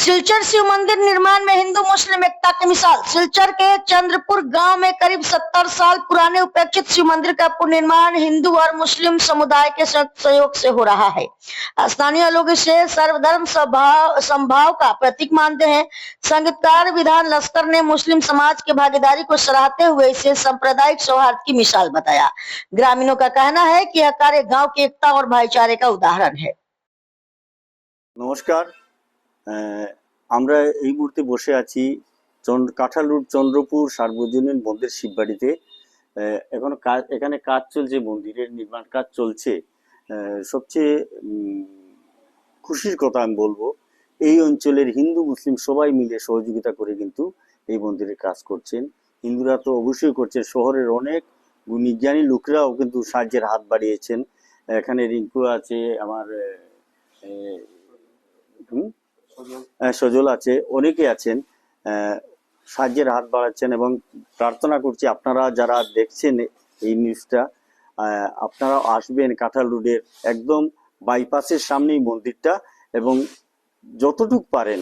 सिलचर शिव मंदिर निर्माण में हिंदू मुस्लिम एकता की मिसाल। सिलचर के चंद्रपुर गांव में करीब 70 साल पुराने उपेक्षित शिव मंदिर का पुनर्निर्माण हिंदू और मुस्लिम समुदाय के सहयोग से हो रहा है। स्थानीय लोग इसे सर्वधर्म समभाव का प्रतीक मानते हैं। संगीतकार विधान लश्कर ने मुस्लिम समाज की भागीदारी को सराहते हुए इसे सांप्रदायिक सौहार्द की मिसाल बताया। ग्रामीणों का कहना है कि यह कार्य गाँव की एकता और भाईचारे का उदाहरण है। नमस्कार, আমরা এই মুহূর্তে বসে আছি কাঁঠালুর চন্দ্রপুর সার্বজনীন মন্দির শিববাড়িতে। এখানে কাজ চলছে, মন্দিরের নির্মাণ কাজ চলছে। সবচেয়ে খুশির কথা আমি বলবো, এই অঞ্চলের হিন্দু মুসলিম সবাই মিলে সহযোগিতা করে কিন্তু এই মন্দিরের কাজ করছেন। হিন্দুরা তো অবশ্যই করছেন, শহরের অনেক গুণী লোকরাও কিন্তু সাহায্যের হাত বাড়িয়েছেন। এখানে রিঙ্কু আছে, আমার সজল আছে, অনেকে আছেন, সাহায্যের হাত বাড়াচ্ছেন। এবং প্রার্থনা করছি আপনারা যারা দেখছেন এই নিউজটা, আপনারা আসবেন কাঁঠাল রোডের একদম বাইপাসের সামনেই মন্দিরটা, এবং যতটুকু পারেন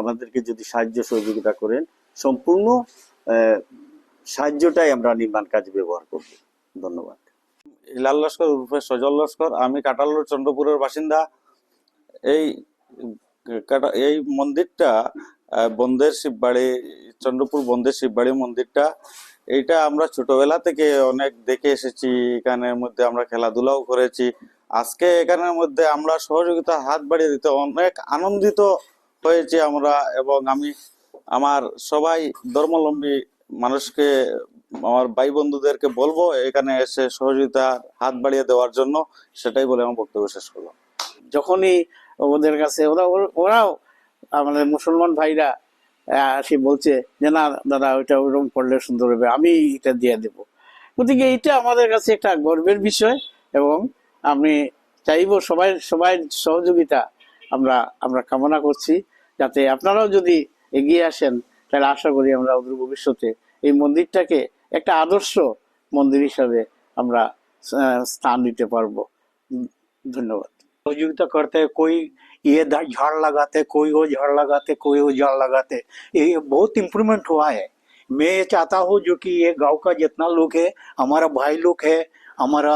আমাদেরকে যদি সাহায্য সহযোগিতা করেন, সম্পূর্ণ সাহায্যটাই আমরা নির্মাণ কাজে ব্যবহার করব। ধন্যবাদ। হিলাল লস্কর উর্ফে সজল লস্কর, আমি কাঁঠাল রোড চন্দ্রপুরের বাসিন্দা। এই মন্দিরটা বন্দের শিববাড়ি, চন্দ্রপুর বন্দের শিববাড়ি মন্দিরটা, এইটা আমরা ছোটবেলা থেকে অনেক দেখে এসেছি। এখানের মধ্যে আমরা খেলাধুলাও করেছি। আজকে এখানের মধ্যে আমরা সহযোগিতা হাত বাড়িয়ে দিতে অনেক আনন্দিত হয়েছি আমরা, এবং আমি আমার সবাই ধর্মাবলম্বী মানুষকে, আমার ভাই বন্ধুদেরকে বলবো এখানে এসে সহযোগিতা হাত বাড়িয়ে দেওয়ার জন্য। সেটাই বলে আমার বক্তব্য শেষ করলাম। যখনই ওদের কাছে ওরাও আমাদের মুসলমান ভাইরা সে বলছে যে না দাদা ওইটা ওরকম করলে সুন্দর হবে, আমি এটা দিয়ে দেব। গতিকে এটা আমাদের কাছে একটা গর্বের বিষয়, এবং আমি চাইবো সবাই সহযোগিতা আমরা কামনা করছি, যাতে আপনারাও যদি এগিয়ে আসেন, তাহলে আশা করি আমরা অদূর ভবিষ্যতে এই মন্দিরটাকে একটা আদর্শ মন্দির হিসাবে আমরা স্থান দিতে পারবো। ধন্যবাদ। सहयोगिता करते हैं, कोई ये झाड़ लगाते, कोई वो झाड़ लगाते, कोई वो झाड़ लगाते, ये बहुत इम्प्रूवमेंट हुआ है। मैं ये चाहता हूँ जो कि ये गांव का जितना लोग है, हमारा भाई लोग है, हमारा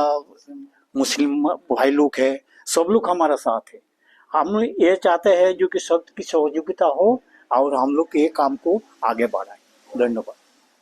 मुस्लिम भाई लोग है, सब लोग हमारा साथ है। हम ये चाहते हैं जो कि सबकी सहयोगिता हो और हम लोग ये काम को आगे बढ़ाएं। धन्यवाद।